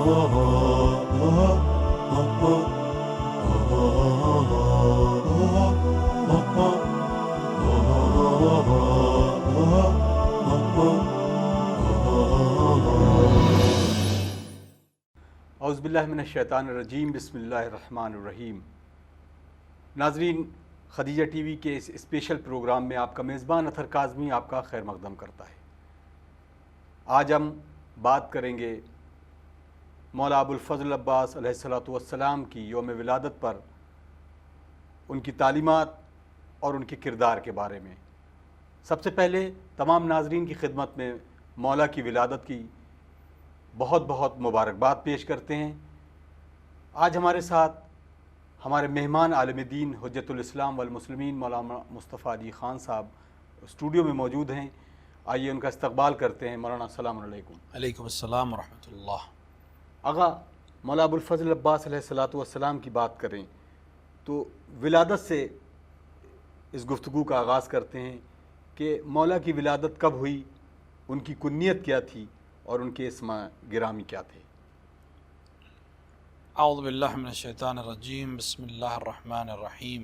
اعوذ باللہ من الشیطان الرجیم، بسم اللہ الرحمن الرحیم۔ ناظرین، خدیجہ ٹی وی کے اس اسپیشل پروگرام میں آپ کا میزبان اطہر کاظمی آپ کا خیر مقدم کرتا ہے۔ آج ہم بات کریں گے مولا ابو الفضل عباس علیہ الصلوۃ والسلام کی یوم ولادت پر ان کی تعلیمات اور ان کے کردار کے بارے میں۔ سب سے پہلے تمام ناظرین کی خدمت میں مولا کی ولادت کی بہت بہت مبارکباد پیش کرتے ہیں۔ آج ہمارے ساتھ ہمارے مہمان عالم دین حجت الاسلام والمسلمین مولانا مصطفیٰ علی خان صاحب اسٹوڈیو میں موجود ہیں۔ آئیے ان کا استقبال کرتے ہیں۔ مولانا السلام علیکم۔ علیکم السلام ورحمۃ اللہ۔ آغا، مولا ابو الفضل عباس علیہ الصلوۃ والسلام کی بات کریں تو ولادت سے اس گفتگو کا آغاز کرتے ہیں کہ مولا کی ولادت کب ہوئی، ان کی کنیت کیا تھی اور ان کے اسم گرامی کیا تھے؟ اعوذ باللہ من الشیطان الرجیم، بسم اللہ الرحمن الرحیم،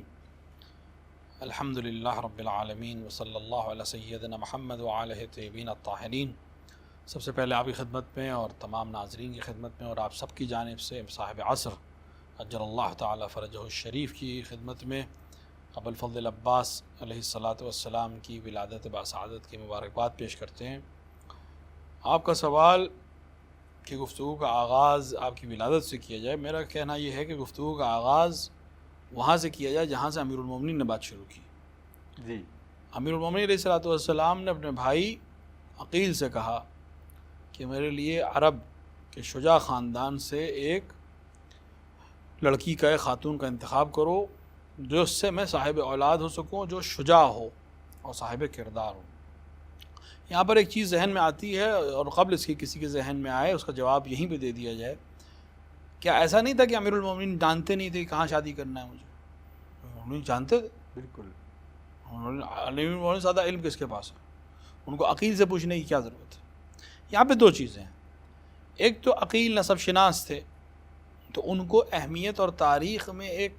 الحمد للہ رب العالمین، وصلی اللہ علی سیدنا محمد وآلہ طیبین الطاہرین۔ سب سے پہلے آپ کی خدمت میں اور تمام ناظرین کی خدمت میں اور آپ سب کی جانب سے صاحب عصر اجل اللہ تعالی فرجہ الشریف کی خدمت میں ابو الفضل عباس علیہ الصلوۃ والسلام کی ولادت باسعادت کی مبارکباد پیش کرتے ہیں۔ آپ کا سوال کہ گفتگو کا آغاز آپ کی ولادت سے کیا جائے، میرا کہنا یہ ہے کہ گفتگو کا آغاز وہاں سے کیا جائے جہاں سے امیر المومنین نے بات شروع کی۔ جی، امیر المومنین علیہ الصلوۃ والسلام نے اپنے بھائی عقیل سے کہا کہ میرے لیے عرب کے شجاع خاندان سے ایک لڑکی کا، ایک خاتون کا انتخاب کرو جو اس سے میں صاحب اولاد ہو سکوں، جو شجاع ہو اور صاحب کردار ہو۔ یہاں پر ایک چیز ذہن میں آتی ہے اور قبل اس کی کسی کے ذہن میں آئے اس کا جواب یہیں پہ دے دیا جائے۔ کیا ایسا نہیں تھا کہ امیر المومنین جانتے نہیں تھے کہ کہاں شادی کرنا ہے مجھے؟ انہوں جانتے تھے، بالکل۔ امیر المومنین زیادہ علم کس کے پاس ہے؟ ان کو عقیل سے پوچھنے کی کیا ضرورت ہے؟ یہاں پہ دو چیزیں ہیں۔ ایک تو عقیل نسب شناس تھے تو ان کو اہمیت اور تاریخ میں ایک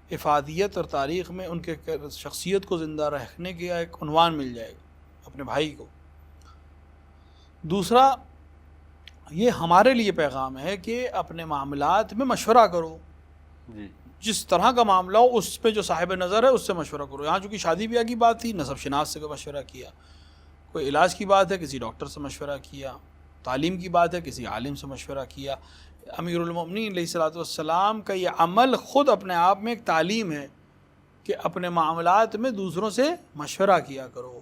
افادیت اور تاریخ میں ان کے شخصیت کو زندہ رکھنے کا ایک عنوان مل جائے گا اپنے بھائی کو۔ دوسرا یہ ہمارے لیے پیغام ہے کہ اپنے معاملات میں مشورہ کرو، جی، جس طرح کا معاملہ ہو اس پہ جو صاحب نظر ہے اس سے مشورہ کرو۔ یہاں چونکہ شادی بیاہ کی بات تھی، نسب شناس سے مشورہ کیا، کوئی علاج کی بات ہے کسی ڈاکٹر سے مشورہ کیا، تعلیم کی بات ہے کسی عالم سے مشورہ کیا۔ امیر المومنین علیہ الصلوۃ والسلام کا یہ عمل خود اپنے آپ میں ایک تعلیم ہے کہ اپنے معاملات میں دوسروں سے مشورہ کیا کرو۔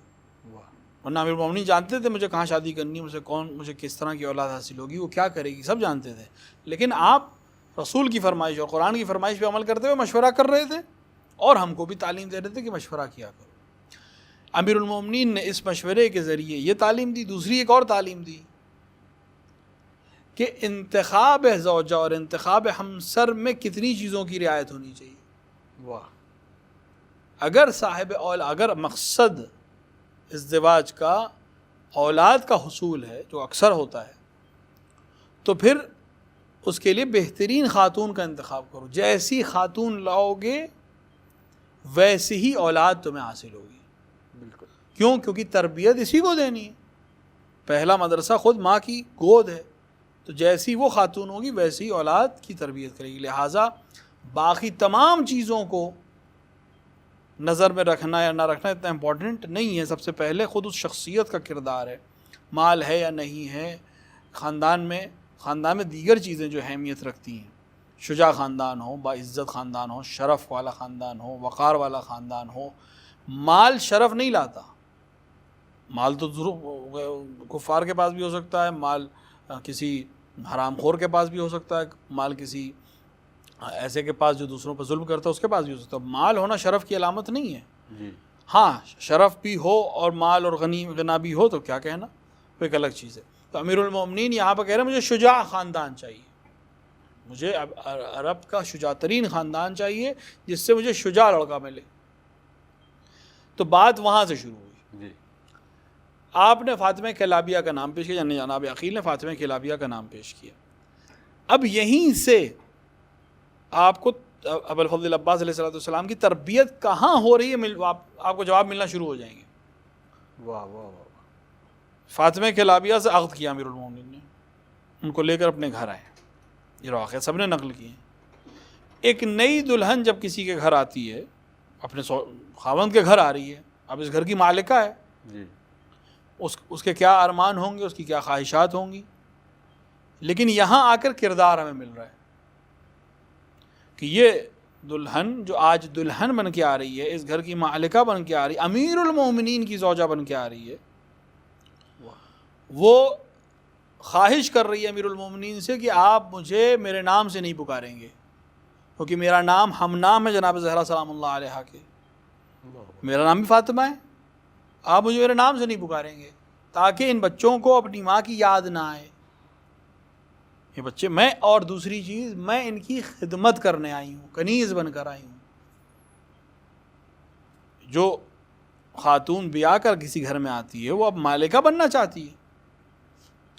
ورنہ امیر المومنین جانتے تھے مجھے کہاں شادی کرنی ہے، مجھے کس طرح کی اولاد حاصل ہوگی، وہ کیا کرے گی، سب جانتے تھے، لیکن آپ رسول کی فرمائش اور قرآن کی فرمائش پہ عمل کرتے ہوئے مشورہ کر رہے تھے اور ہم کو بھی تعلیم دے رہے تھے کہ مشورہ کیا کرو۔ امیر المومنین نے اس مشورے کے ذریعے یہ تعلیم دی۔ دوسری ایک اور تعلیم دی کہ انتخاب زوجہ اور انتخاب ہمسر میں کتنی چیزوں کی رعایت ہونی چاہیے۔ واہ! اگر مقصد ازدواج کا اولاد کا حصول ہے جو اکثر ہوتا ہے تو پھر اس کے لیے بہترین خاتون کا انتخاب کرو۔ جیسی خاتون لاؤ گے ویسی ہی اولاد تمہیں حاصل ہوگی۔ بالکل۔ کیونکہ تربیت اسی کو دینی ہے، پہلا مدرسہ خود ماں کی گود ہے، تو جیسی وہ خاتون ہوگی ویسی ہی اولاد کی تربیت کرے گی۔ لہٰذا باقی تمام چیزوں کو نظر میں رکھنا یا نہ رکھنا اتنا امپورٹنٹ نہیں ہے۔ سب سے پہلے خود اس شخصیت کا کردار ہے، مال ہے یا نہیں ہے، خاندان میں دیگر چیزیں جو اہمیت رکھتی ہیں، شجاع خاندان ہو، باعزت خاندان ہو، شرف والا خاندان ہو، وقار والا خاندان ہو۔ مال شرف نہیں لاتا، مال تو ضرور کفار کے پاس بھی ہو سکتا ہے، مال کسی حرام خور کے پاس بھی ہو سکتا ہے، مال کسی ایسے کے پاس جو دوسروں پر ظلم کرتا ہے اس کے پاس بھی ہو سکتا ہے۔ مال ہونا شرف کی علامت نہیں ہے۔ جی، ہاں شرف بھی ہو اور مال اور غنا بھی ہو تو کیا کہنا، وہ ایک الگ چیز ہے۔ تو امیر المومنین یہاں پہ کہہ رہے ہیں مجھے شجاع خاندان چاہیے، مجھے عرب کا شجاع ترین خاندان چاہیے جس سے مجھے شجاع لڑکا ملے۔ تو بات وہاں سے شروع ہوئی۔ جی، آپ نے فاطمہ کلابیہ کا نام پیش کیا، یعنی جناب عقیل نے فاطمہ کلابیہ کا نام پیش کیا۔ اب یہیں سے آپ کو ابو الفضل عباس علیہ السلام کی تربیت کہاں ہو رہی ہے آپ کو جواب ملنا شروع ہو جائیں گے. واہ واہ واہ. فاطمہ کلابیہ سے عقد کیا امیر المومنین نے, ان کو لے کر اپنے گھر آئے. یہ واقعہ سب نے نقل کیے ہیں. ایک نئی دلہن جب کسی کے گھر آتی ہے, اپنے خاوند کے گھر آ رہی ہے, اب اس گھر کی مالکہ ہے, جی. اس کے کیا ارمان ہوں گے, اس کی کیا خواہشات ہوں گی. لیکن یہاں آ کر کردار ہمیں مل رہا ہے کہ یہ دلہن جو آج دلہن بن کے آ رہی ہے, اس گھر کی مالکہ بن کے آ رہی ہے, امیر المومنین کی زوجہ بن کے آ رہی ہے, وہ خواہش کر رہی ہے امیر المومنین سے کہ آپ مجھے میرے نام سے نہیں پکاریں گے, کیونکہ میرا نام ہم نام ہے جناب زہرا سلام اللہ علیہا کے. میرا نام بھی فاطمہ ہے, آپ مجھے میرے نام سے نہیں پکاریں گے تاکہ ان بچوں کو اپنی ماں کی یاد نہ آئے. یہ بچے میں, اور دوسری چیز میں ان کی خدمت کرنے آئی ہوں, کنیز بن کر آئی ہوں. جو خاتون بیاہ کر کسی گھر میں آتی ہے وہ اب مالکہ بننا چاہتی ہے,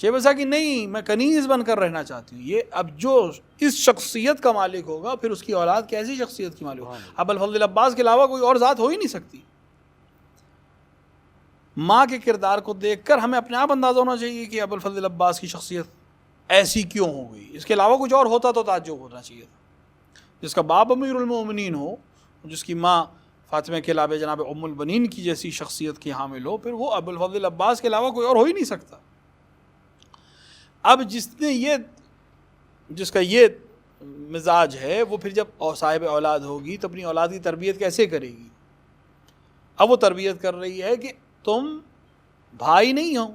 بسا کہ نہیں میں کنیز بن کر رہنا چاہتی ہوں. یہ اب جو اس شخصیت کا مالک ہوگا پھر اس کی اولاد کیسی شخصیت کی مالک ہوگا. اب الفضل عباس کے علاوہ کوئی اور ذات ہو ہی نہیں سکتی. ماں کے کردار کو دیکھ کر ہمیں اپنے آپ اندازہ ہونا چاہیے کہ ابو الفضل عباس کی شخصیت ایسی کیوں ہو گئی. اس کے علاوہ کچھ اور ہوتا تو تعجب ہونا چاہیے تھا. جس کا باپ امیر المومنین ہو, جس کی ماں فاطمہ کلابہ جناب ام البنین کی جیسی شخصیت کی حامل ہو, پھر وہ ابو الفضل عباس کے علاوہ کوئی اور ہو ہی نہیں سکتا. اب جس کا یہ مزاج ہے وہ پھر جب صاحب اولاد ہوگی تو اپنی اولاد کی تربیت کیسے کرے گی. اب وہ تربیت کر رہی ہے کہ تم بھائی نہیں ہو,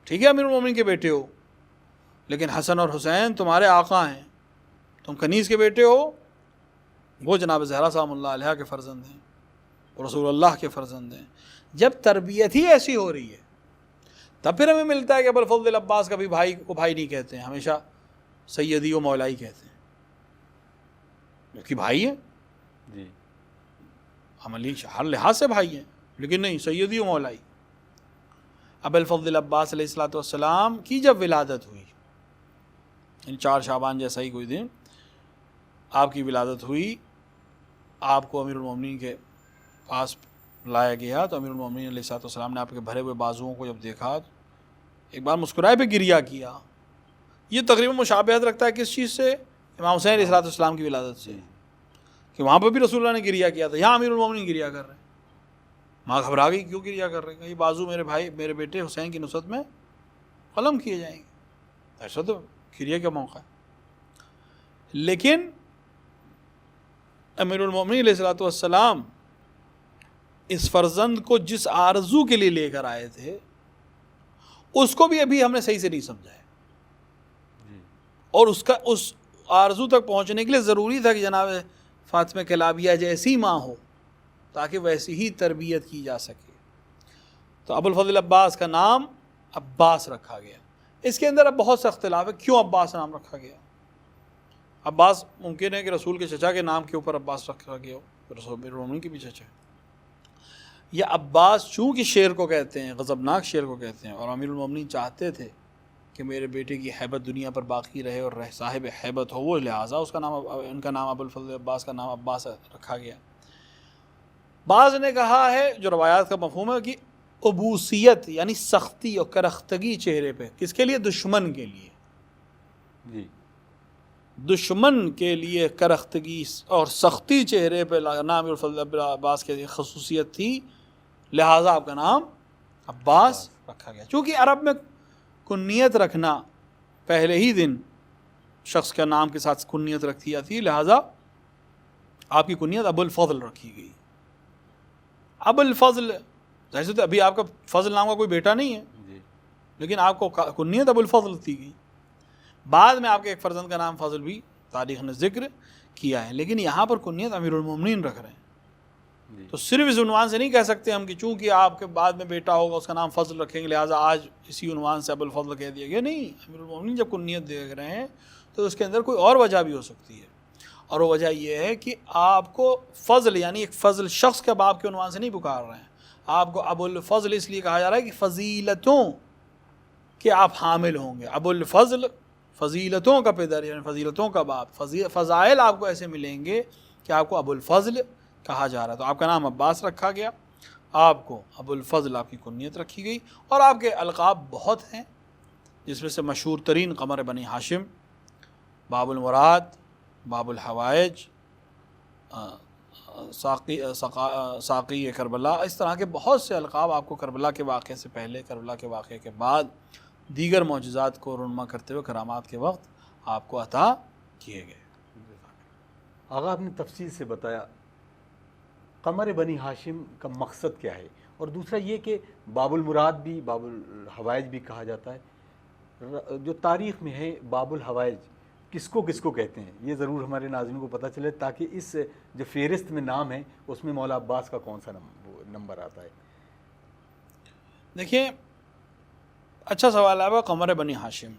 ٹھیک ہے امیر المومنین کے بیٹے ہو, لیکن حسن اور حسین تمہارے آقا ہیں, تم کنیز کے بیٹے ہو, وہ جناب زہرا سلام اللہ علیہا کے فرزند ہیں, وہ رسول اللہ کے فرزند ہیں. جب تربیت ہی ایسی ہو رہی ہے تب پھر ہمیں ملتا ہے کہ ابو الفضل عباس کا بھی بھائی کو بھائی نہیں کہتے ہیں, ہمیشہ سیدی و مولائی کہتے ہیں, کیونکہ بھائی ہیں جی, عملی ہر لحاظ سے بھائی ہیں, لیکن نہیں سیدی و مولائی. ابو الفضل عباس علیہ السلام کی جب ولادت ہوئی, ان 4 شعبان جیسا ہی کوئی دن آپ کی ولادت ہوئی, آپ کو امیر المومنین کے پاس لایا گیا, تو امیر المومنین علیہ السلام نے آپ کے بھرے ہوئے بازوؤں کو جب دیکھا تو ایک بار مسکرائے پہ گریہ کیا. یہ تقریباً مشابہت رکھتا ہے کس چیز سے, امام حسین علیہ السلام کی ولادت سے, کہ وہاں پہ بھی رسول اللہ نے گریہ کیا تھا, یہاں امیر المومنین گریہ کر رہے ہیں. ماں گھبرا گئی, کیوں گریہ کر رہے ہیں, یہ بازو میرے بیٹے حسین کی نصرت میں قلم کیے جائیں گے, ایسا تو گریہ کا موقع ہے. لیکن امیر المومنین علیہ السلام اس فرزند کو جس آرزو کے لیے لے کر آئے تھے اس کو بھی ابھی ہم نے صحیح سے نہیں سمجھا ہے, اور اس آرزو تک پہنچنے کے لیے ضروری تھا کہ جناب فاطمہ کلابیہ جیسی ماں ہو تاکہ ویسی ہی تربیت کی جا سکے. تو ابو الفضل عباس کا نام عباس رکھا گیا. اس کے اندر اب بہت سا اختلاف ہے کیوں عباس نام رکھا گیا. عباس ممکن ہے کہ رسول کے چچا کے نام کے اوپر عباس رکھا گیا ہو, رسول امیر المومنین کے بھی چچا ہے. یا عباس چونکہ شیر کو کہتے ہیں, غضبناک شیر کو کہتے ہیں, اور امیر المومنین چاہتے تھے کہ میرے بیٹے کی ہیبت دنیا پر باقی رہے اور صاحب ہیبت ہو, وہ لہٰذا اس کا نام, ان کا نام ابو الفضل عباس کا نام عباس رکھا گیا. بعض نے کہا ہے, جو روایات کا مفہوم ہے, کہ عبوسیت یعنی سختی اور کرختگی چہرے پہ, کس کے لیے, دشمن کے لیے, جی, دشمن کے لیے کرختگی اور سختی چہرے پہ نام الفضل عباس کی خصوصیت تھی, لہٰذا آپ کا نام عباس رکھا گیا. چونکہ عرب میں کنیت رکھنا پہلے ہی دن شخص کا نام کے ساتھ کنیت رکھی جاتی ہے, لہٰذا آپ کی کنیت ابو الفضل رکھی گئی. ابو الفضل جیسے تو ابھی آپ کا فضل نام کا کوئی بیٹا نہیں ہے, لیکن آپ کو کنیت ابو الفضل دی گئی. بعد میں آپ کے ایک فرزند کا نام فضل بھی تاریخ نے ذکر کیا ہے, لیکن یہاں پر کنیت امیر المومنین رکھ رہے ہیں. تو صرف اس عنوان سے نہیں کہہ سکتے ہم کہ چونکہ آپ کے بعد میں بیٹا ہوگا اس کا نام فضل رکھیں گے لہٰذا آج اسی عنوان سے ابو الفضل کہہ دیا گیا. نہیں, امیر المومنین جب کنیت دیکھ رہے ہیں تو اس کے اندر کوئی اور وجہ بھی ہو سکتی ہے, اور وہ وجہ یہ ہے کہ آپ کو فضل یعنی ایک فضل شخص کے باپ کے عنوان سے نہیں پکار رہے ہیں. آپ کو ابو الفضل اس لیے کہا جا رہا ہے کہ فضیلتوں کہ آپ حامل ہوں گے. ابو الفضل فضیلتوں کا پدر یعنی فضیلتوں کا باپ. فضائل آپ کو ایسے ملیں گے کہ آپ کو ابو الفضل کہا جا رہا ہے. تو آپ کا نام عباس رکھا گیا, آپ کو ابو الفضل آپ کی کنیت رکھی گئی, اور آپ کے القاب بہت ہیں جس میں سے مشہور ترین قمر بنی ہاشم, باب المراد, باب الحوائج, ساقی کربلا, اس طرح کے بہت سے القاب آپ کو کربلا کے واقعے سے پہلے, کربلا کے واقعے کے بعد, دیگر معجزات کو رونما کرتے ہوئے کرامات کے وقت آپ کو عطا کیے گئے. آغا آپ نے تفصیل سے بتایا قمر بنی ہاشم کا مقصد کیا ہے, اور دوسرا یہ کہ باب المراد بھی باب الحوائج بھی کہا جاتا ہے. جو تاریخ میں ہے باب الحوائج کس کو کہتے ہیں, یہ ضرور ہمارے ناظرین کو پتہ چلے تاکہ اس جو فہرست میں نام ہے اس میں مولا عباس کا کون سا نمبر آتا ہے. دیکھیں اچھا سوال ہے قمر بنی ہاشم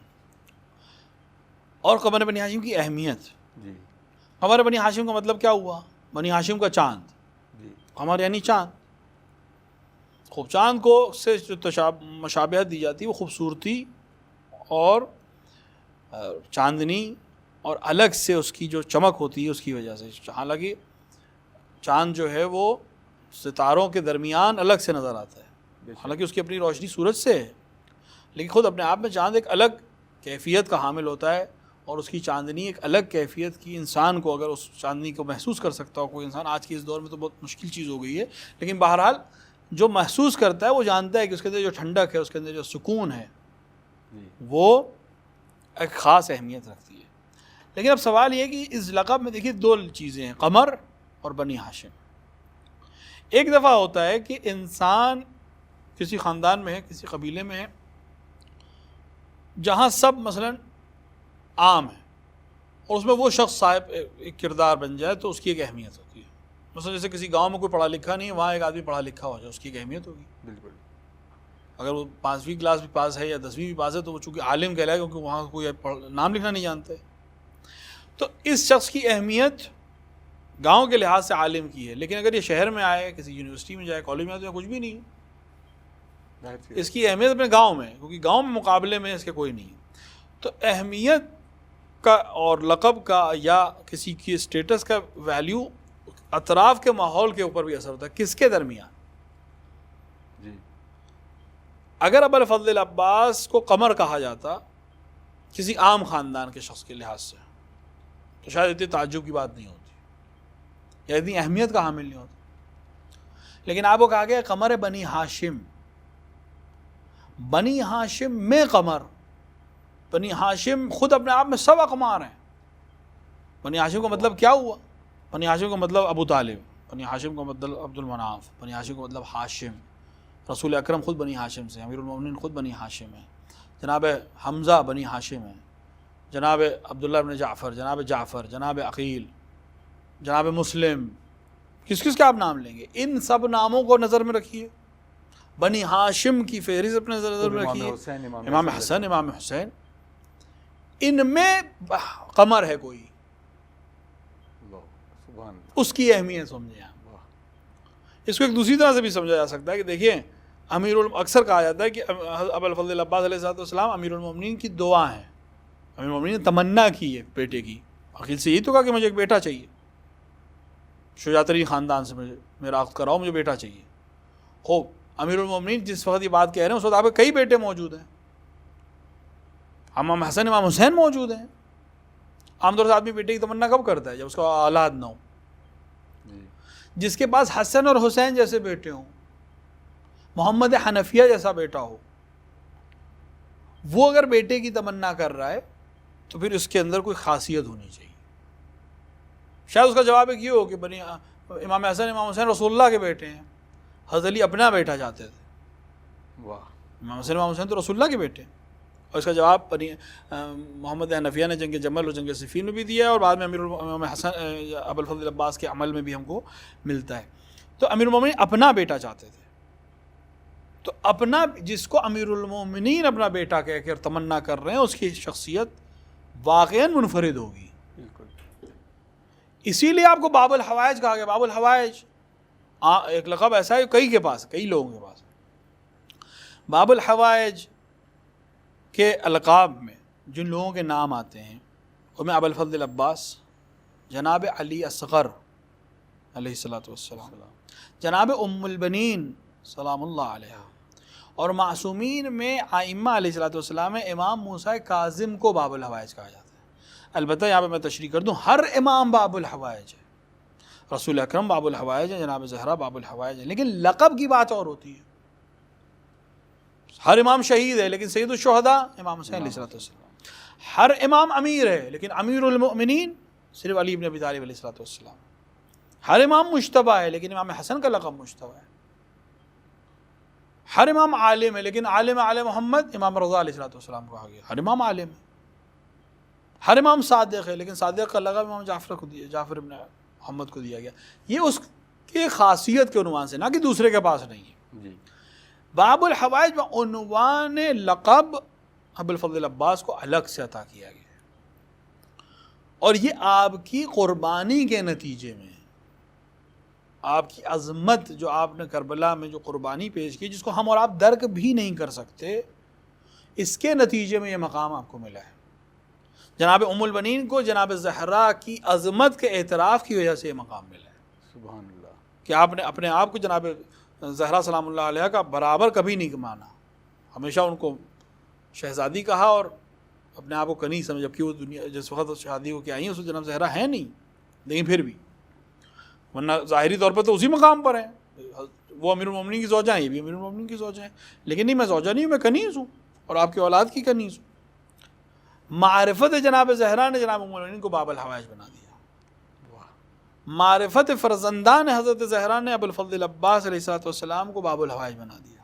اور قمر بنی ہاشم کی اہمیت. جی, قمر بنی ہاشم کا مطلب کیا ہوا؟ بنی ہاشم کا چاند. جی, قمر یعنی چاند. خوب چاند کو سے جو مشابہت دی جاتی ہے وہ خوبصورتی اور چاندنی اور الگ سے اس کی جو چمک ہوتی ہے اس کی وجہ سے. حالانکہ چاند جو ہے وہ ستاروں کے درمیان الگ سے نظر آتا ہے, حالانکہ اس کی اپنی روشنی سورج سے ہے, لیکن خود اپنے آپ میں چاند ایک الگ کیفیت کا حامل ہوتا ہے, اور اس کی چاندنی ایک الگ کیفیت کی. انسان کو اگر اس چاندنی کو محسوس کر سکتا ہو کوئی انسان, آج کے اس دور میں تو بہت مشکل چیز ہو گئی ہے, لیکن بہرحال جو محسوس کرتا ہے وہ جانتا ہے کہ اس کے اندر جو ٹھنڈک ہے, اس کے اندر جو سکون ہے, وہ ایک خاص اہمیت رکھتی ہے. لیکن اب سوال یہ کہ اس لقب میں دیکھیے دو چیزیں ہیں, قمر اور بنی ہاشم. ایک دفعہ ہوتا ہے کہ انسان کسی خاندان میں ہے, کسی قبیلے میں ہے, جہاں سب مثلاً عام ہے, اور اس میں وہ شخص صاحب ایک کردار بن جائے تو اس کی ایک اہمیت ہوتی ہے. مثلا جیسے کسی گاؤں میں کوئی پڑھا لکھا نہیں ہے, وہاں ایک آدمی پڑھا لکھا ہو جائے, اس کی ایک اہمیت ہوگی. بالکل. اگر وہ 5ویں کلاس بھی پاس ہے یا 10ویں بھی پاس ہے تو وہ چونکہ عالم کہلائے, کیونکہ وہاں کوئی نام لکھنا نہیں جانتا ہے. تو اس شخص کی اہمیت گاؤں کے لحاظ سے عالم کی ہے, لیکن اگر یہ شہر میں آئے, کسی یونیورسٹی میں جائے, کالج میں آئے, تو کچھ بھی نہیں ہے. اس کی اہمیت اپنے گاؤں میں ہے, کیونکہ گاؤں میں مقابلے میں اس کے کوئی نہیں ہے. تو اہمیت کا اور لقب کا یا کسی کی اسٹیٹس کا ویلیو اطراف کے ماحول کے اوپر بھی اثر ہوتا ہے. کس کے درمیان؟ جی, اگر ابو الفضل العباس کو قمر کہا جاتا کسی عام خاندان کے شخص کے لحاظ سے, تو شاید اتنی تعجب کی بات نہیں ہوتی یا اتنی اہمیت کا حامل نہیں ہوتا. لیکن آپ کو کہا گیا قمر بنی ہاشم, بنی ہاشم میں قمر. بنی ہاشم خود اپنے آپ میں سب اقمار ہیں. بنی ہاشم کا مطلب کیا ہوا؟ بنی ہاشم کا مطلب ابو طالب, بنی ہاشم کا مطلب عبد المناف, بنی ہاشم کا مطلب ہاشم. رسول اکرم خود بنی ہاشم سے, امیر المومنین خود بنی ہاشم ہیں, جناب حمزہ بنی ہاشم ہیں, جناب عبداللہ بن جعفر, جناب عقیل, جناب مسلم, کس کس کے آپ نام لیں گے؟ ان سب ناموں کو نظر میں رکھیے. بنی ہاشم کی فہرست اپنے نظر میں رکھیے. امام حسن, امام حسین, ان میں قمر ہے کوئی, اس کی اہمیت سمجھیں آپ. اس کو ایک دوسری طرح سے بھی سمجھا جا سکتا ہے کہ دیکھیں اکثر کہا جاتا ہے کہ ابو الفضل العباس علیہ السلام امیر المومنین کی دعا ہیں. امیر المومنین نے تمنا کی ہے بیٹے کی, عقیل سے یہی تو کہا کہ مجھے ایک بیٹا چاہیے, شجاع ترین خاندان سے میرا عقد کراؤ, مجھے بیٹا چاہیے. خوب امیر المومنین جس وقت یہ بات کہہ رہے ہیں اس وقت آپ کے کئی بیٹے موجود ہیں, امام حسن امام حسین موجود ہیں. عام طور سے آدمی بیٹے کی تمنا کب کرتا ہے؟ جب اس کا اولاد نہ ہو. جس کے پاس حسن اور حسین جیسے بیٹے ہوں, محمد حنفیہ جیسا بیٹا ہو, وہ اگر بیٹے کی تمنا کر رہا ہے تو پھر اس کے اندر کوئی خاصیت ہونی چاہیے. شاید اس کا جواب ایک یہ ہو کہ بنی امام حسن امام حسین رسول اللہ کے بیٹے ہیں, حضرت علی اپنا بیٹا چاہتے تھے. واہ, امام حسن امام حسین تو رسول اللہ کے بیٹے ہیں. اور اس کا جواب محمد حنفیہ نے جنگ جمل اور جنگ صفین میں بھی دیا ہے, اور بعد میں امام حسن ابو الفضل العباس کے عمل میں بھی ہم کو ملتا ہے. تو امیر المومنین اپنا بیٹا چاہتے تھے. تو اپنا, جس کو امیر المومنین اپنا بیٹا کہہ کر تمنا کر رہے ہیں, اس کی شخصیت واقعاً منفرد ہوگی. اسی لیے آپ کو باب الحوائج کہا گیا. باب الحوائج ایک لقب ایسا ہے کئی کے پاس, کئی لوگوں کے پاس. باب الحوائج کے القاب میں جن لوگوں کے نام آتے ہیں ان میں ابوالفضل العباس، جناب علی اصغر علیہ الصلوۃ والسلام، جناب ام البنین سلام اللہ علیہ، اور معصومین میں ائمہ علیہ الصلوۃ والسلام میں امام موسیٰ کاظم کو باب الحوائج کہا جاتا ہے۔ البتہ یہاں پہ میں تشریح کر دوں، ہر امام باب الحوائج ہے، رسول اکرم باب الحوائج ہے، جناب زہرا باب الحوائج ہے، لیکن لقب کی بات اور ہوتی ہے۔ ہر امام شہید ہے لیکن سید الشہداء امام حسین علیہ الصلوۃ والسلام، ہر امام امیر ہے لیکن امیر المؤمنین صرف علی بن ابی طالب علیہ الصلوۃ والسلام، ہر امام مجتبیٰ ہے لیکن امام حسن کا لقب مجتبیٰ ہے، ہر امام عالم ہے لیکن عالم آل محمد امام رضا علیہ الصلوۃ والسلام کو کہا گیا، ہر امام عالم ہے، ہر امام صادق ہے لیکن صادق کا لقب امام جعفر کو دیا، جعفر ابن محمد کو دیا گیا۔ یہ اس کی خاصیت کے عنوان سے، نہ کہ دوسرے کے پاس نہیں ہے۔ جی باب الحوائج میں عنوان لقب ابوالفضل العباس کو الگ سے عطا کیا گیا ہے، اور یہ آپ کی قربانی کے نتیجے میں، آپ کی عظمت جو آپ نے کربلا میں جو قربانی پیش کی، جس کو ہم اور آپ درک بھی نہیں کر سکتے، اس کے نتیجے میں یہ مقام آپ کو ملا ہے۔ جناب ام البنین کو جناب زہرا کی عظمت کے اعتراف کی وجہ سے یہ مقام ملا ہے، سبحان اللہ، کہ آپ نے اپنے آپ کو جناب زہرا سلام اللہ علیہ کا برابر کبھی نہیں مانا، ہمیشہ ان کو شہزادی کہا اور اپنے آپ کو کنی سمجھ، جبکہ وہ دنیا جس وقت شادی ہو کے آئی ہیں اس وقت جناب زہرا ہے نہیں، لیکن پھر بھی، ورنہ ظاہری طور پر تو اسی مقام پر ہیں، وہ امیر المومنین کی زوجہ ہیں، یہ بھی امیر المومنین کی زوجہ ہیں، لیکن نہیں، میں زوجہ نہیں ہوں، میں کنیز ہوں اور آپ کی اولاد کی کنیز ہوں۔ معرفت جناب زہرا نے جناب ام المومنین کو باب الحوائج بنا دیا، معرفت فرزندان حضرت زہرا نے ابوالفضل العباس علیہ الصلوۃ والسلام کو باب الحوائج بنا دیا۔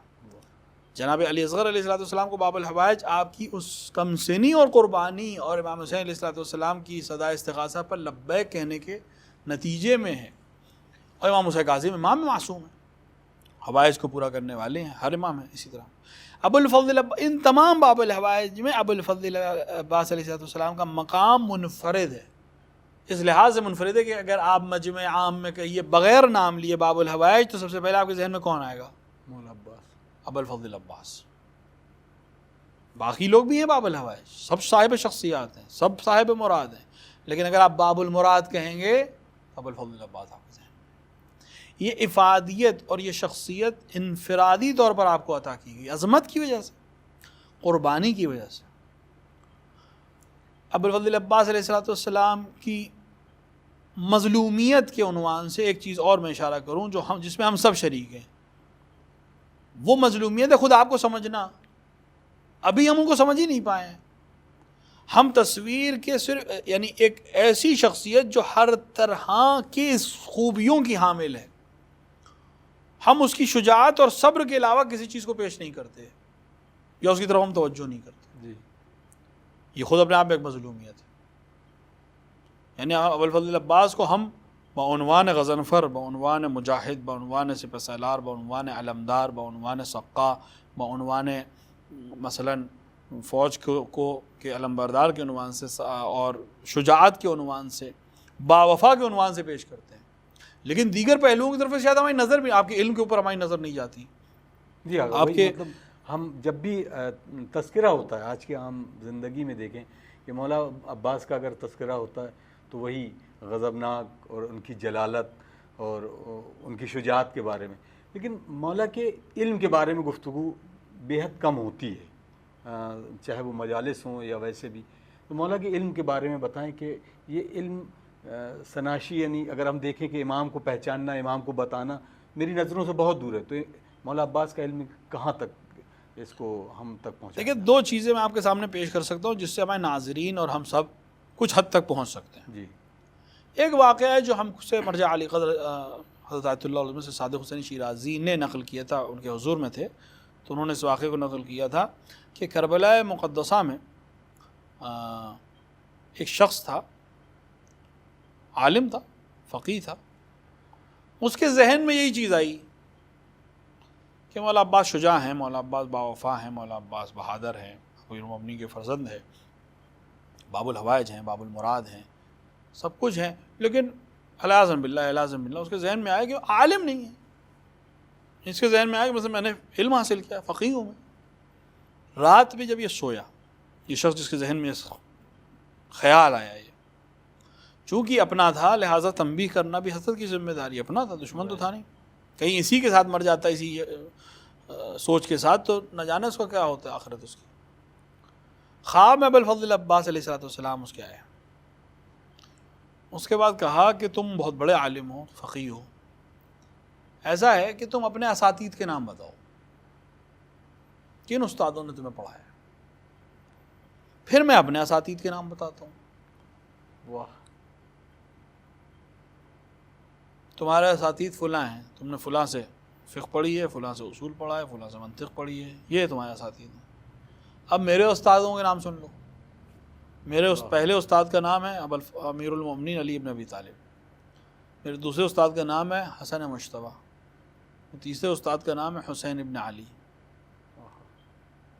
جناب علی اصغر علیہ الصلوۃ والسلام کو باب الحوائج آپ کی اس کم سنی اور قربانی اور امام حسین علیہ الصلوۃ والسلام کی صدا استغاثہ پر لبیک کہنے کے نتیجے میں ہے، اور امام موسیٰ کاظم امام معصوم ہیں، حوائج کو پورا کرنے والے ہیں، ہر امام ہیں۔ اسی طرح ابوالفضل ان تمام باب الحوائج میں ابوالفضل العباس علیہ الصلوۃ والسلام کا مقام منفرد ہے، اس لحاظ سے منفرد ہے کہ اگر آپ مجمع عام میں کہیے بغیر نام لیے باب الحوائج تو سب سے پہلے آپ کے ذہن میں کون آئے گا؟ مولا عباس، ابوالفضل العباس۔ باقی لوگ بھی ہیں باب الحوائج، سب صاحب شخصیات ہیں، سب صاحب مراد ہیں، لیکن اگر آپ باب المراد کہیں گے تو ابوالفضل العباس آپ کے ذہن میں۔ یہ افادیت اور یہ شخصیت انفرادی طور پر آپ کو عطا کی گئی، عظمت کی وجہ سے، قربانی کی وجہ سے۔ ابوالفضل العباس علیہ الصلوۃ والسلام کی مظلومیت کے عنوان سے ایک چیز اور میں اشارہ کروں جو جس میں ہم سب شریک ہیں، وہ مظلومیت ہے خود آپ کو سمجھنا، ابھی ہم ان کو سمجھ ہی نہیں پائے ہیں۔ ہم تصویر کے صرف یعنی ایک ایسی شخصیت جو ہر طرح کی خوبیوں کی حامل ہے، ہم اس کی شجاعت اور صبر کے علاوہ کسی چیز کو پیش نہیں کرتے یا اس کی طرف ہم توجہ نہیں کرتے، جی یہ خود اپنے آپ میں ایک مظلومیت ہے۔ یعنی ابوالفضل العباس کو ہم بعنوان غضنفر، بعنوان مجاہد، بعنوان سپہ سالار، بعنوان علمدار، بعنوان سقا، بعنوان مثلاً فوج کو کے علمبردار کے عنوان سے اور شجاعت کے عنوان سے، باوفا کے عنوان سے پیش کرتے ہیں، لیکن دیگر پہلوؤں کی طرف سے شاید ہماری نظر بھی، آپ کے علم کے اوپر ہماری نظر نہیں جاتی۔ جی آپ کے مطلب ہم جب بھی تذکرہ ہوتا ہے آج کی عام زندگی میں دیکھیں کہ مولا عباس کا اگر تذکرہ ہوتا ہے تو وہی غضبناک اور ان کی جلالت اور ان کی شجاعت کے بارے میں، لیکن مولا کے علم کے بارے میں گفتگو بے حد کم ہوتی ہے، چاہے وہ مجالس ہوں یا ویسے بھی۔ تو مولا کے علم کے بارے میں بتائیں کہ یہ علم سناشی، یعنی اگر ہم دیکھیں کہ امام کو پہچاننا، امام کو بتانا میری نظروں سے بہت دور ہے، تو مولا عباس کا علم کہاں تک اس کو ہم تک پہنچا؟ دیکھیں، دو چیزیں میں آپ کے سامنے پیش کر سکتا ہوں جس سے ہمارے ناظرین اور ہم سب کچھ حد تک پہنچ سکتے ہیں۔ جی، ایک واقعہ ہے جو ہم سے مرجع علی قدر حضرت آیت اللہ علیہ سے صادق حسین شیرازی نے نقل کیا تھا، ان کے حضور میں تھے تو انہوں نے اس واقعے کو نقل کیا تھا کہ کربلا مقدسہ میں ایک شخص تھا، عالم تھا، فقیہ تھا، اس کے ذہن میں یہی چیز آئی کہ مولا عباس شجاع ہیں، مولا عباس باوفا ہیں، مولا عباس بہادر ہیں، امیر المومنین کے فرزند ہیں، باب الحوائج ہیں، باب المراد ہیں، سب کچھ ہیں، لیکن العیاذ باللہ اس کے ذہن میں آیا کہ وہ عالم نہیں ہے۔ اس کے ذہن میں آیا کہ مثلا میں نے علم حاصل کیا، فقیہ ہوں میں۔ رات میں جب یہ سویا، یہ شخص جس کے ذہن میں خیال آیا یہ چونکہ اپنا تھا لہٰذا تنبیہ کرنا بھی حضرت کی ذمہ داری، اپنا تھا، دشمن تو تھا نہیں، کہیں اسی کے ساتھ مر جاتا اسی سوچ کے ساتھ تو نہ جانے اس کا کیا ہوتا ہے آخرت اس کی۔ خواب میں ابوالفضل عباس علیہ السلام اس کے آئے، اس کے بعد کہا کہ تم بہت بڑے عالم ہو، فقیہ ہو، ایسا ہے کہ تم اپنے اساتید کے نام بتاؤ، کن استادوں نے تمہیں پڑھایا؟ پھر میں اپنے اساتید کے نام بتاتا ہوں۔ واہ، تمہارے اساتید فلاں ہیں، تم نے فلاں سے فقہ پڑھی ہے، فلاں سے اصول پڑھا ہے، فلاں سے منطق پڑھی ہے، یہ تمہارے اساتید ہیں۔ اب میرے استادوں کے نام سن لو۔ میرے پہلے استاد کا نام ہے امیر المومنین علی ابن ابی طالب، میرے دوسرے استاد کا نام ہے حسن مجتبیٰ، تیسرے استاد کا نام ہے حسین ابن علی۔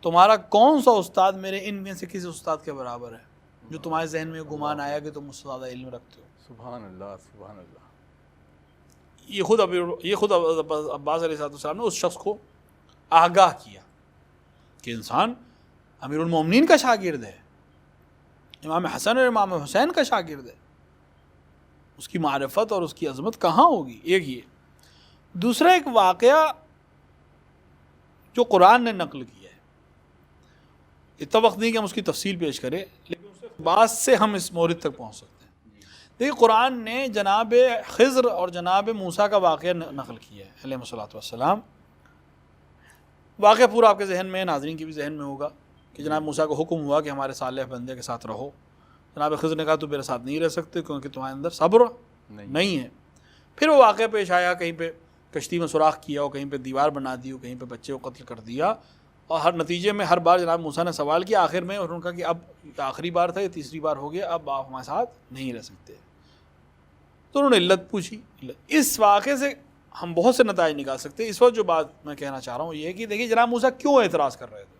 تمہارا کون سا استاد میرے ان میں سے کسی استاد کے برابر ہے جو تمہارے ذہن میں گمان آیا کہ تم مجھ سے زیادہ علم رکھتے ہو؟ سبحان اللہ، سبحان اللہ۔ یہ خود عباس علیہ السلام نے اس شخص کو آگاہ کیا کہ انسان امیر المومنین کا شاگرد ہے، امام حسن اور امام حسین کا شاگرد ہے، اس کی معرفت اور اس کی عظمت کہاں ہوگی؟ ایک یہ۔ دوسرا ایک واقعہ جو قرآن نے نقل کیا ہے، اتنا وقت نہیں کہ ہم اس کی تفصیل پیش کریں، لیکن اس بات سے ہم اس مورد تک پہنچ سکتے ہیں۔ دیکھیے قرآن نے جناب خضر اور جناب موسیٰ کا واقعہ نقل کیا ہے علیہ الصلوۃ والسلام۔ واقعہ پورا آپ کے ذہن میں، ناظرین کے بھی ذہن میں ہوگا کہ جناب موسیٰ کو حکم ہوا کہ ہمارے صالح بندے کے ساتھ رہو۔ جناب خضر نے کہا تو میرے ساتھ نہیں رہ سکتے کیونکہ تمہارے اندر صبر نہیں ہے۔ پھر وہ واقعہ پیش آیا، کہیں پہ کشتی میں سوراخ کیا ہو، کہیں پہ دیوار بنا دی ہو، کہیں پہ بچے کو قتل کر دیا، اور ہر نتیجے میں ہر بار جناب موسیٰ نے سوال کیا آخر میں، اور انہوں نے کہا کہ اب آخری بار تھا، یہ تیسری بار ہو گیا، اب آپ ہمارے ساتھ نہیں رہ سکتے۔ تو انہوں نے علت پوچھی۔ اس واقعے سے ہم بہت سے نتائج نکال سکتے ہیں۔ اس وقت جو بات میں کہنا چاہ رہا ہوں یہ ہے کہ دیکھیے جناب موسیٰ کیوں اعتراض کر رہے تھے؟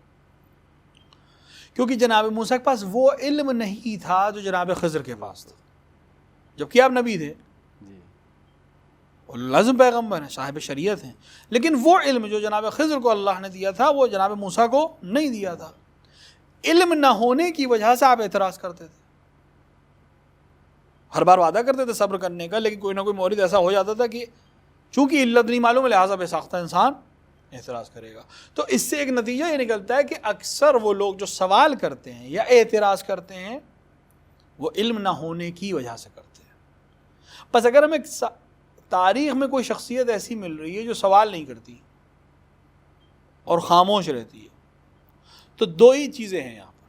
کیونکہ جناب موسیٰ کے پاس وہ علم نہیں تھا جو جناب خضر کے پاس تھا، جبکہ آپ نبی تھے، لازم پیغمبر ہیں، صاحب شریعت ہیں، لیکن وہ علم جو جناب خضر کو اللہ نے دیا تھا وہ جناب موسیٰ کو نہیں دیا تھا۔ علم نہ ہونے کی وجہ سے آپ اعتراض کرتے تھے، ہر بار وعدہ کرتے تھے صبر کرنے کا، لیکن کوئی نہ کوئی مورد ایسا ہو جاتا تھا کہ چونکہ علت نہیں معلوم ہے لہٰذا بے ساختہ انسان اعتراض کرے گا۔ تو اس سے ایک نتیجہ یہ نکلتا ہے کہ اکثر وہ لوگ جو سوال کرتے ہیں یا اعتراض کرتے ہیں وہ علم نہ ہونے کی وجہ سے کرتے ہیں۔ بس اگر ہمیں تاریخ میں کوئی شخصیت ایسی مل رہی ہے جو سوال نہیں کرتی اور خاموش رہتی ہے تو دو ہی چیزیں ہیں یہاں پر،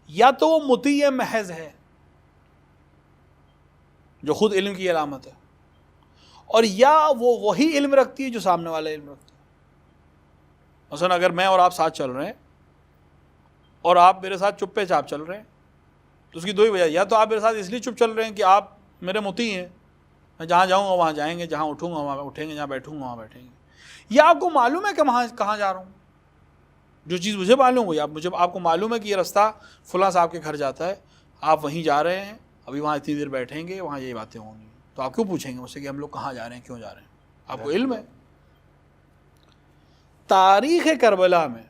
یا تو وہ مطیع محض ہے جو خود علم کی علامت ہے، اور یا وہ وہی علم رکھتی ہے جو سامنے والا علم رکھتا ہے۔ مثلا اگر میں اور آپ ساتھ چل رہے ہیں اور آپ میرے ساتھ چپے چاپ چل رہے ہیں تو اس کی دو ہی وجہ، یا تو آپ میرے ساتھ اس لیے چپ چل رہے ہیں کہ آپ میرے مطیع ہیں، میں جہاں جاؤں گا وہاں جائیں گے، جہاں اٹھوں گا وہاں اٹھیں گے، جہاں بیٹھوں گا وہاں بیٹھیں گے، یا آپ کو معلوم ہے کہ وہاں کہاں جا رہا ہوں، جو چیز مجھے معلوم ہو، یا آپ کو معلوم ہے کہ یہ رستہ فلاں صاحب کے گھر جاتا ہے، آپ وہیں جا رہے ہیں، ابھی وہاں اتنی دیر بیٹھیں گے، وہاں یہ باتیں ہوں گی، تو آپ کیوں پوچھیں گے مجھ سے کہ ہم لوگ کہاں جا رہے ہیں، کیوں جا رہے ہیں؟ آپ کو علم ہے۔ تاریخ کربلا میں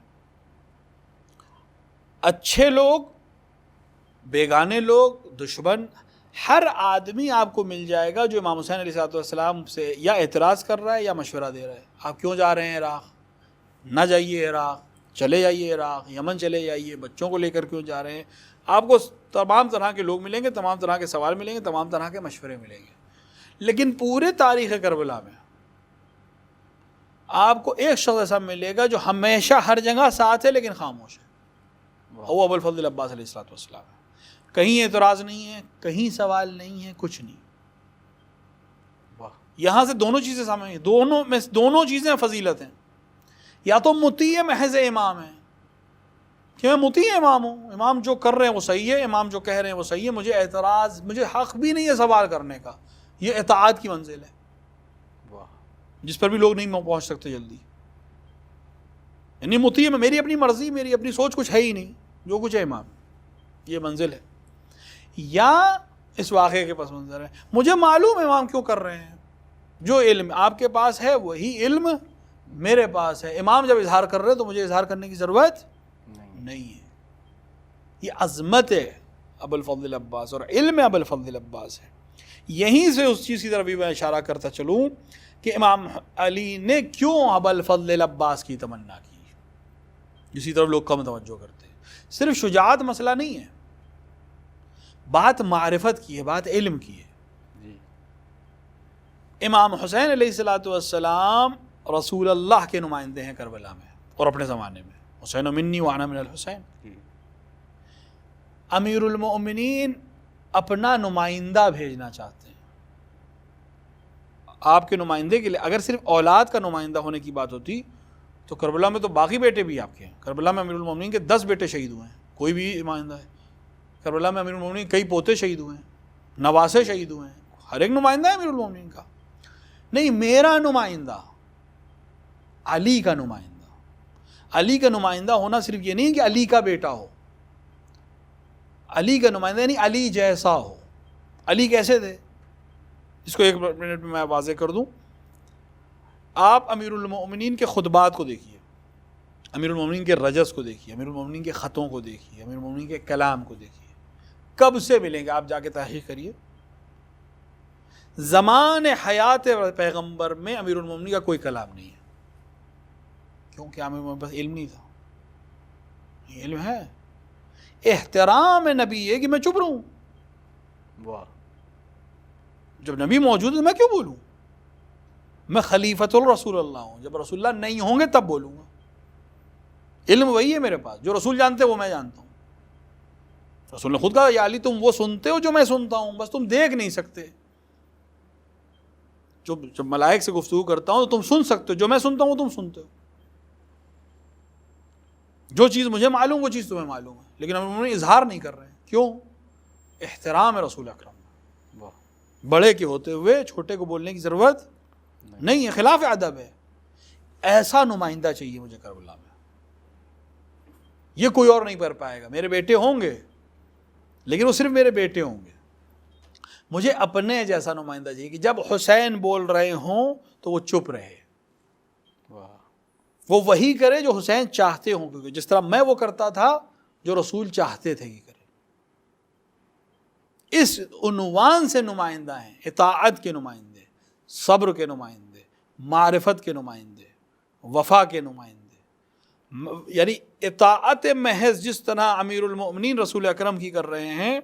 اچھے لوگ، بیگانے لوگ، دشمن، ہر آدمی آپ کو مل جائے گا جو امام حسین علیہ السلام سے یا اعتراض کر رہا ہے یا مشورہ دے رہا ہے۔ آپ کیوں جا رہے ہیں عراق؟ نہ جائیے عراق، چلے جائیے عراق، یمن چلے جائیے، بچوں کو لے کر کیوں جا رہے ہیں؟ آپ کو تمام طرح کے لوگ ملیں گے، تمام طرح کے سوال ملیں گے، تمام طرح کے مشورے ملیں گے، لیکن پورے تاریخ کربلا میں آپ کو ایک شخص ایسا ملے گا جو ہمیشہ ہر جگہ ساتھ ہے لیکن خاموش ہے، وہ ابوالفضل عباس علیہ السلام ہے۔ کہیں اعتراض نہیں ہے، کہیں سوال نہیں ہے، کچھ نہیں۔ یہاں سے دونوں چیزیں سامنے ہیں، دونوں چیزیں فضیلت ہیں۔ یا تو مطیع محض امام ہیں کہ میں مطیع امام ہوں، امام جو کر رہے ہیں وہ صحیح ہے، امام جو کہہ رہے ہیں وہ صحیح ہے، مجھے حق بھی نہیں ہے سوال کرنے کا، یہ اطاعت کی منزل ہے جس پر بھی لوگ نہیں پہنچ سکتے جلدی۔ یعنی مطیع میں میری اپنی مرضی، میری اپنی سوچ کچھ ہے ہی نہیں، جو کچھ ہے امام، یہ منزل ہے۔ یا اس واقعے کے پس منظر ہے، مجھے معلوم ہے امام کیوں کر رہے ہیں، جو علم آپ کے پاس ہے وہی علم میرے پاس ہے، امام جب اظہار کر رہے تو مجھے اظہار کرنے کی ضرورت نہیں ہے۔ یہ عظمت ابو الفضل عباس اور علم ابو الفضل عباس ہے. یہیں سے اس چیز کی طرف بھی میں اشارہ کرتا چلوں کہ امام علی نے کیوں ابو الفضل عباس کی تمنا کی، جسی طرف لوگ کم توجہ کرتے ہیں. صرف شجاعت مسئلہ نہیں ہے، بات معرفت کی ہے، بات علم کی ہے. جی. امام حسین علیہ الصلوۃ والسلام رسول اللہ کے نمائندے ہیں کربلا میں اور اپنے زمانے میں. حسین منی وانا من الحسین. جی. امیر المؤمنین اپنا نمائندہ بھیجنا چاہتے ہیں. آپ کے نمائندے کے لیے اگر صرف اولاد کا نمائندہ ہونے کی بات ہوتی تو کربلا میں تو باقی بیٹے بھی آپ کے ہیں. کربلا میں امیر المؤمنین کے 10 بیٹے شہید ہوئے ہیں، کوئی بھی نمائندہ ہے. کربلا میں امیر المؤمنین کئی پوتے شہید ہوئے ہیں، نواسے شہید ہوئے ہیں، ہر ایک نمائندہ ہے امیر المؤمنین کا. نہیں، میرا نمائندہ علی کا نمائندہ. علی کا نمائندہ ہونا صرف یہ نہیں کہ علی کا بیٹا ہو، علی کا نمائندہ یعنی علی جیسا ہو. علی کیسے تھے اس کو 1 منٹ میں واضح کر دوں. آپ امیر المؤمنین کے خطبات کو دیکھیے، امیر المؤمنین کے رجز کو دیکھیے، امیر المؤمنین کے خطوں کو دیکھیے، امیر المؤمنین کے کلام کو دیکھیے. کب سے ملیں گے؟ آپ جا کے تحقیق کریے. زمان حیات پیغمبر میں امیر المؤمنین کا کوئی کلام نہیں ہے، کیونکہ امیر المؤمنین پاس علم نہیں تھا. یہ علم ہے، احترام نبی ہے کہ میں چپ رہوں. واہ. جب نبی موجود ہے میں کیوں بولوں؟ میں خلیفۃ الرسول اللہ ہوں، جب رسول اللہ نہیں ہوں گے تب بولوں گا. علم وہی ہے میرے پاس، جو رسول جانتے وہ میں جانتا ہوں. رسول نے خود کہا یا علی تم وہ سنتے ہو جو میں سنتا ہوں، بس تم دیکھ نہیں سکتے. جب ملائک سے گفتگو کرتا ہوں تو تم سن سکتے ہو، جو میں سنتا ہوں تم سنتے ہو. جو چیز مجھے معلوم وہ چیز تمہیں معلوم ہے، لیکن ہم انہوں نے اظہار نہیں کر رہے ہیں. کیوں؟ احترام ہے رسول اکرم. بڑے کے ہوتے ہوئے چھوٹے کو بولنے کی ضرورت نہیں ہے، خلاف ادب ہے. ایسا نمائندہ چاہیے مجھے کربلا میں. یہ کوئی اور نہیں کر پائے گا. میرے بیٹے ہوں گے لیکن وہ صرف میرے بیٹے ہوں گے. مجھے اپنے جیسا نمائندہ چاہیے کہ جب حسین بول رہے ہوں تو وہ چپ رہے، وہ وہی کرے جو حسین چاہتے ہوں، کیونکہ جس طرح میں وہ کرتا تھا جو رسول چاہتے تھے کہ کرے. اس عنوان سے نمائندہ ہیں، اطاعت کے نمائندے، صبر کے نمائندے، معرفت کے نمائندے، وفا کے نمائندے. یعنی اطاعت محض جس طرح امیر المؤمنین رسول اکرم کی کر رہے ہیں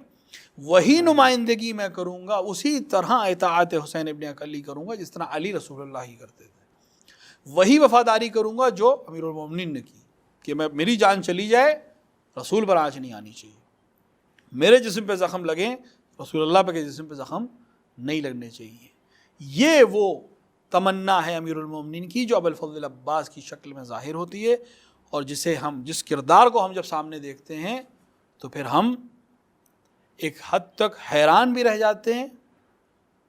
وہی نمائندگی میں کروں گا، اسی طرح اطاعت حسین ابن علی کروں گا جس طرح علی رسول اللہ ہی کرتے تھے. وہی وفاداری کروں گا جو امیر المؤمنین نے کی، کہ میری جان چلی جائے رسول پر آنچ نہیں آنی چاہیے. میرے جسم پہ زخم لگیں رسول اللہ پہ کے جسم پہ زخم نہیں لگنے چاہیے. یہ وہ تمنا ہے امیر المؤمنین کی جو ابو الفضل عباس کی شکل میں ظاہر ہوتی ہے، اور جس کردار کو ہم جب سامنے دیکھتے ہیں تو پھر ہم ایک حد تک حیران بھی رہ جاتے ہیں،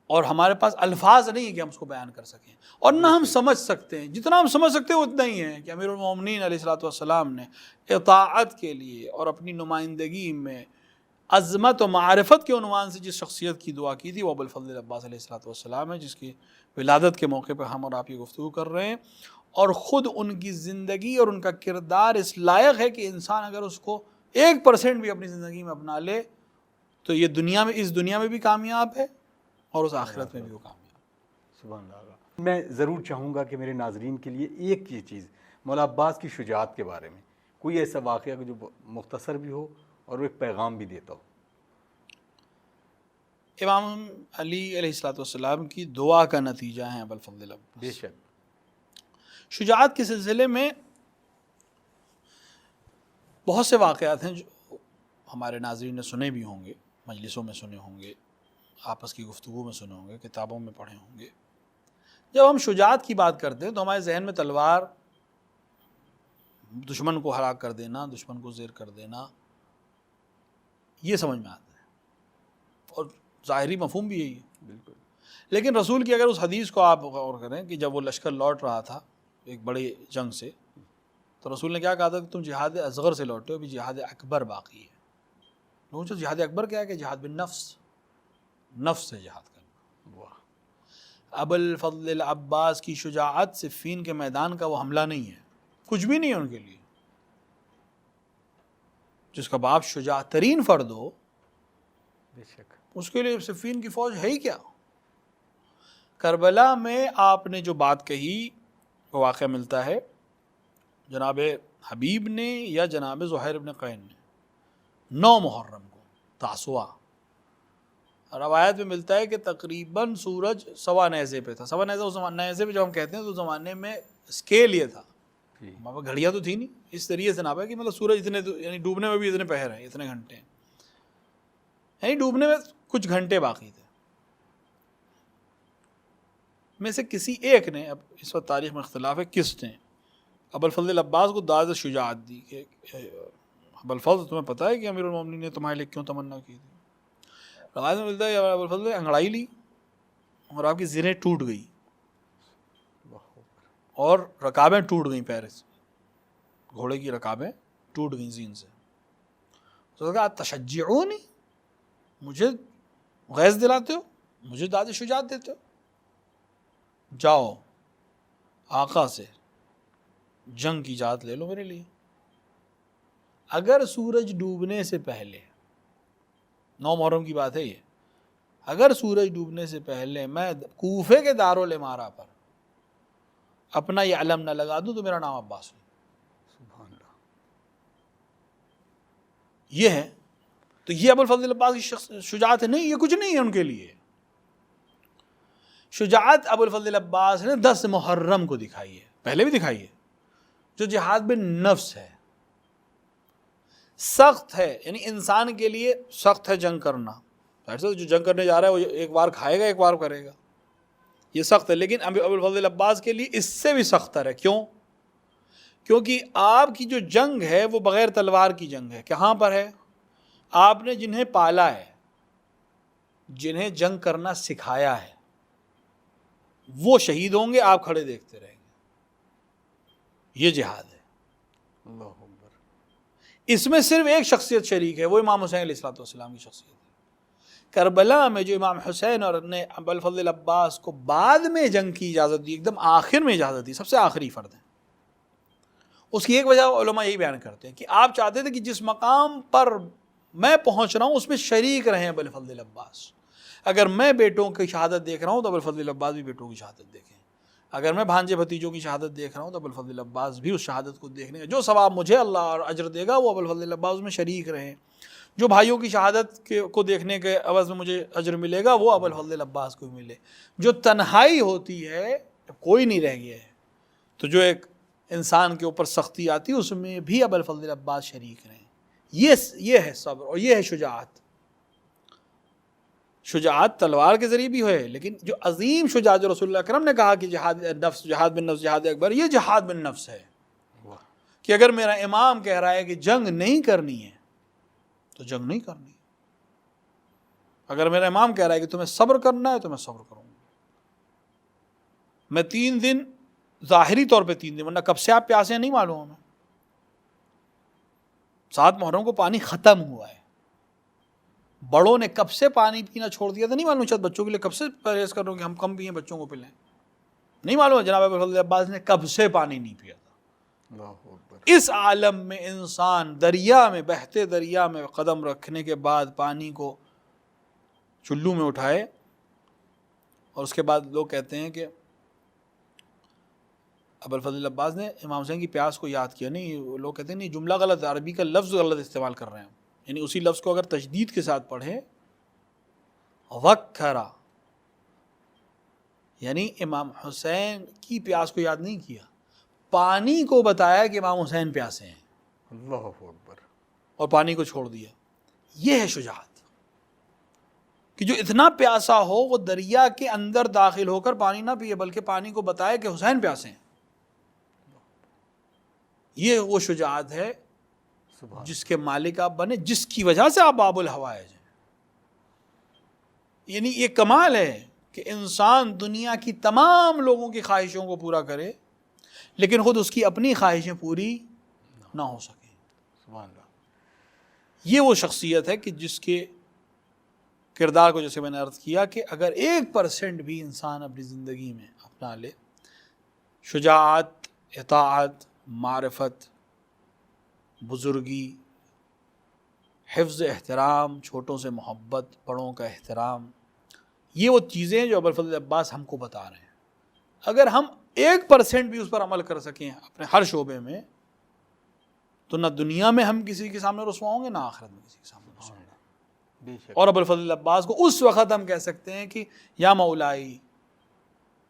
اور ہمارے پاس الفاظ نہیں ہے کہ ہم اس کو بیان کر سکیں، اور نہ ہم سمجھ سکتے ہیں. جتنا ہم سمجھ سکتے ہیں اتنا ہی ہے کہ امیر المؤمنین علیہ الصلوۃ والسلام نے اطاعت کے لیے اور اپنی نمائندگی میں عظمت و معرفت کے عنوان سے جس شخصیت کی دعا کی تھی وہ ابو الفضل عباس علیہ الصلوۃ والسلام ہے، جس کی ولادت کے موقع پہ ہم اور آپ یہ گفتگو کر رہے ہیں. اور خود ان کی زندگی اور ان کا کردار اس لائق ہے کہ انسان اگر اس کو 1% بھی اپنی زندگی میں اپنا لے تو یہ اس دنیا میں بھی کامیاب ہے اور اس آخرت میں بھی وہ کامیاب. سبحان اللہ. میں ضرور چاہوں گا کہ میرے ناظرین کے لیے ایک یہ چیز مولا عباس کی شجاعت کے بارے میں کوئی ایسا واقعہ جو مختصر بھی ہو اور وہ ایک پیغام بھی دیتا ہو. امام علی علیہ الصلوۃ والسلام کی دعا کا نتیجہ ہے ابو الفضل عباس. بے شک. شجاعت کے سلسلے میں بہت سے واقعات ہیں جو ہمارے ناظرین نے سنے بھی ہوں گے، مجلسوں میں سنے ہوں گے، آپس کی گفتگو میں سنے ہوں گے، کتابوں میں پڑھے ہوں گے. جب ہم شجاعت کی بات کرتے ہیں تو ہمارے ذہن میں تلوار، دشمن کو ہلاک کر دینا، دشمن کو زیر کر دینا، یہ سمجھ میں آتا ہے، اور ظاہری مفہوم بھی یہی ہے. بالکل. لیکن رسول کی اگر اس حدیث کو آپ غور کریں کہ جب وہ لشکر لوٹ رہا تھا ایک بڑی جنگ سے، تو رسول نے کیا کہا تھا کہ تم جہاد اصغر سے لوٹے ہو، ابھی جہاد اکبر باقی ہے. لوگوں سے جہاد اکبر کیا ہے کہ جہاد بالنفس، نفس سے جہاد کرنا. ابو الفضل عباس کی شجاعت صفین کے میدان کا وہ حملہ نہیں ہے، کچھ بھی نہیں ہے ان کے لیے. جس کا باپ شجاع ترین فرد ہو، بے شک اس کے لیے صفین کی فوج ہے ہی کیا؟ کربلا میں آپ نے جو بات کہی وہ واقعہ ملتا ہے جناب حبیب نے یا جناب زہیر بن قین نے 9 محرم کو تاسوعا، روایت میں ملتا ہے کہ تقریباً سورج سوا نیزے پہ تھا. سوا نیزے اس نیزے پہ جو ہم کہتے ہیں تو زمانے میں اسکیل یہ تھا، جی ہمارے پاس گھڑیاں تو تھی نہیں، اس طریقے سے ناپا کہ مطلب سورج اتنے یعنی ڈوبنے میں بھی اتنے پہر ہیں، اتنے گھنٹے ہیں، یعنی ڈوبنے میں کچھ گھنٹے باقی تھے. میں سے کسی ایک نے، اب اس وقت تاریخ میں اختلاف ہے کس نے، ابوالفضل عباس کو داد شجاعت دی کہ ابوالفضل تمہیں پتہ ہے کہ امیر المومنین نے تمہارے لیے کیوں تمنا کی تھی؟ روایت میں ملتا ہے کہ ابوالفضل نے انگڑائی لی اور آپ کی زریں ٹوٹ گئی اور رکابیں ٹوٹ گئیں، پیر سے گھوڑے کی رکابیں ٹوٹ گئیں زین سے. تو کہا تشجعونی، مجھے غیظ دلاتے ہو، مجھے داد شجاعت دیتے ہو، جاؤ آقا سے جنگ کی اجازت لے لو میرے لیے. اگر سورج ڈوبنے سے پہلے، 9 محرم کی بات ہے یہ، اگر سورج ڈوبنے سے پہلے میں کوفے کے دارالامارہ پر اپنا یہ علم نہ لگا دوں تو میرا نام عباس نہیں. سبحان اللہ. یہ ہے تو یہ ابوالفضل عباس کی شجاعت ہے؟ نہیں، یہ کچھ نہیں ہے ان کے لیے. شجاعت ابوالفضل عباس نے 10 محرم کو دکھائی ہے، پہلے بھی دکھائی ہے، جو جہاد بن نفس ہے، سخت ہے، یعنی انسان کے لیے سخت ہے جنگ کرنا. جو جنگ کرنے جا رہا ہے وہ ایک بار کھائے گا ایک بار کرے گا، یہ سخت ہے. لیکن ابوالفضل عباس کے لیے اس سے بھی سختر ہے. کیوں؟ کیونکہ آپ کی جو جنگ ہے وہ بغیر تلوار کی جنگ ہے. کہاں پر ہے؟ آپ نے جنہیں پالا ہے، جنہیں جنگ کرنا سکھایا ہے، وہ شہید ہوں گے، آپ کھڑے دیکھتے رہیں گے. یہ جہاد ہے. اللہ اکبر. اس میں صرف ایک شخصیت شریک ہے، وہ امام حسین علیہ السلام کی شخصیت ہے. کربلا میں جو امام حسین اور نے ابوالفضل عباس کو بعد میں جنگ کی اجازت دی، ایک دم آخر میں اجازت دی، سب سے آخری فرد ہیں. اس کی ایک وجہ علماء یہی بیان کرتے ہیں کہ آپ چاہتے تھے کہ جس مقام پر میں پہنچ رہا ہوں اس میں شریک رہیں ابوالفضل عباس. اگر میں بیٹوں کی شہادت دیکھ رہا ہوں تو ابوالفضل عباس بھی بیٹوں کی شہادت دیکھیں. اگر میں بھانجے بھتیجوں کی شہادت دیکھ رہا ہوں تو ابوالفضل عباس بھی اس شہادت کو دیکھنے کا جو ثواب مجھے اللہ اور اجر دے گا وہ ابوالفضل عباس میں شریک رہیں. جو بھائیوں کی شہادت کو دیکھنے کے عوض میں مجھے اجر ملے گا وہ ابوالفضل عباس کو ملے. جو تنہائی ہوتی ہے، کوئی نہیں رہ گیا ہے، تو جو ایک انسان کے اوپر سختی آتی ہے اس میں بھی ابوالفضل عباس شریک رہیں. یہ ہے صبر اور یہ ہے شجاعت. شجاعت تلوار کے ذریعے بھی ہوئے، لیکن جو عظیم شجاعت جو رسول اللہ اکرم نے کہا کہ جہاد نفس، جہاد بن نفس، جہاد اکبر، یہ جہاد بن نفس ہے. کہ اگر میرا امام کہہ رہا ہے کہ جنگ نہیں کرنی ہے تو جنگ نہیں کرنی. اگر میرا امام کہہ رہا ہے کہ تمہیں صبر کرنا ہے تو میں صبر کروں گا. میں 3 دن، ظاہری طور پہ 3 دن، ورنہ کب سے آپ پیاسے ہیں نہیں معلوم ہمیں. 7 محرم کو پانی ختم ہوا ہے، بڑوں نے کب سے پانی پینا چھوڑ دیا تھا نہیں معلوم. شاید بچوں کے لیے کب سے پرہیز کر رہے ہوں کہ ہم کم پئیں بچوں کو پلائیں، نہیں معلوم. جناب ابوالفضل عباس نے کب سے پانی نہیں پیا تھا. اللہ اکبر. اس عالم میں انسان دریا میں، بہتے دریا میں قدم رکھنے کے بعد پانی کو چلو میں اٹھائے، اور اس کے بعد لوگ کہتے ہیں کہ ابوالفضل عباس نے امام حسین کی پیاس کو یاد کیا. نہیں، لوگ کہتے ہیں نہیں، جملہ غلط ہے، عربی کا لفظ غلط استعمال کر رہے ہیں. یعنی اسی لفظ کو اگر تشدید کے ساتھ پڑھیں، وکھرا، یعنی امام حسین کی پیاس کو یاد نہیں کیا، پانی کو بتایا کہ امام حسین پیاسے ہیں، اللہ اکبر. اور پانی کو چھوڑ دیا. یہ ہے شجاعت کہ جو اتنا پیاسا ہو وہ دریا کے اندر داخل ہو کر پانی نہ پیے، بلکہ پانی کو بتائے کہ حسین پیاسے ہیں. یہ وہ شجاعت ہے سبحان. جس کے مالک آپ بنے، جس کی وجہ سے آپ باب الحوائج ہیں. یعنی یہ کمال ہے کہ انسان دنیا کی تمام لوگوں کی خواہشوں کو پورا کرے لیکن خود اس کی اپنی خواہشیں پوری نہ ہو سکیں. سبحان اللہ. یہ وہ شخصیت ہے کہ جس کے کردار کو، جیسے میں نے عرض کیا، کہ اگر 1% بھی انسان اپنی زندگی میں اپنا لے، شجاعت، اطاعت، معرفت، بزرگی، حفظ احترام، چھوٹوں سے محبت، بڑوں کا احترام، یہ وہ چیزیں جو ابوالفضل عباس ہم کو بتا رہے ہیں. اگر ہم 1% بھی اس پر عمل کر سکیں اپنے ہر شعبے میں تو نہ دنیا میں ہم کسی کے سامنے رسوا ہوں گے، نہ آخرت میں کسی کے سامنے رسوا ہوں گے. بے شک. اور ابوالفضل عباس کو اس وقت ہم کہہ سکتے ہیں کہ یا مولائی،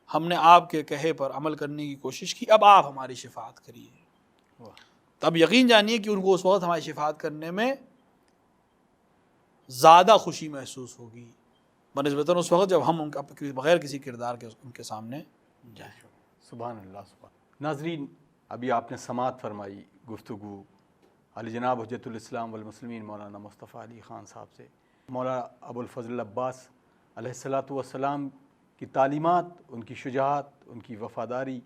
ہم نے آپ کے کہے پر عمل کرنے کی کوشش کی، اب آپ ہماری شفاعت کریے. واہ. تب یقین جانیے کہ ان کو اس وقت ہماری شفاعت کرنے میں زیادہ خوشی محسوس ہوگی بنسبتاً اس وقت جب ہم ان کا بغیر کسی کردار کے ان کے سامنے جائیں. سبحان اللہ. سبحان. ناظرین، ابھی آپ نے سماعت فرمائی گفتگو علی جناب حجت الاسلام والمسلمین مولانا مصطفیٰ علی خان صاحب سے. مولانا ابوالفضل عباس علیہ الصلاۃ والسلام کی تعلیمات، ان کی شجاعت، ان کی وفاداری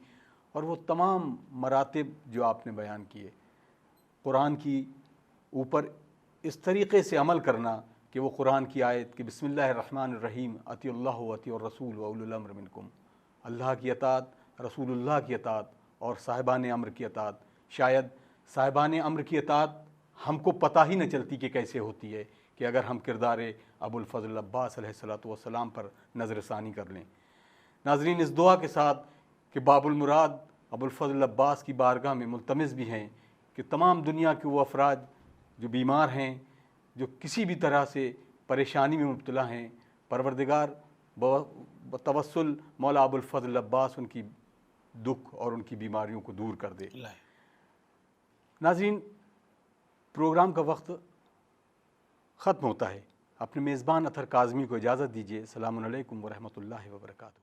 اور وہ تمام مراتب جو آپ نے بیان کیے، قرآن کی اوپر اس طریقے سے عمل کرنا کہ وہ قرآن کی آیت کہ بسم اللہ الرحمن الرحیم اطیع اللہ و اطیع الرسول و اولو الامر منکم، اللہ کی اطاعت، رسول اللہ کی اطاعت اور صاحبان امر کی اطاعت. شاید صاحبان امر کی اطاعت ہم کو پتہ ہی نہ چلتی کہ کیسے ہوتی ہے کہ اگر ہم کردار ابوالفضل عباس علیہ الصلاۃ والسلام پر نظر ثانی کر لیں. ناظرین، اس دعا کے ساتھ کہ باب المراد ابوالفضل عباس کی بارگاہ میں ملتمس بھی ہیں کہ تمام دنیا کے وہ افراد جو بیمار ہیں، جو کسی بھی طرح سے پریشانی میں مبتلا ہیں، پروردگار بتوسل مولا ابوالفضل عباس ان کی دکھ اور ان کی بیماریوں کو دور کر دے. ناظرین، پروگرام کا وقت ختم ہوتا ہے. اپنے میزبان اطہر کاظمی کو اجازت دیجیے. السلام علیکم ورحمۃ اللہ وبرکاتہ.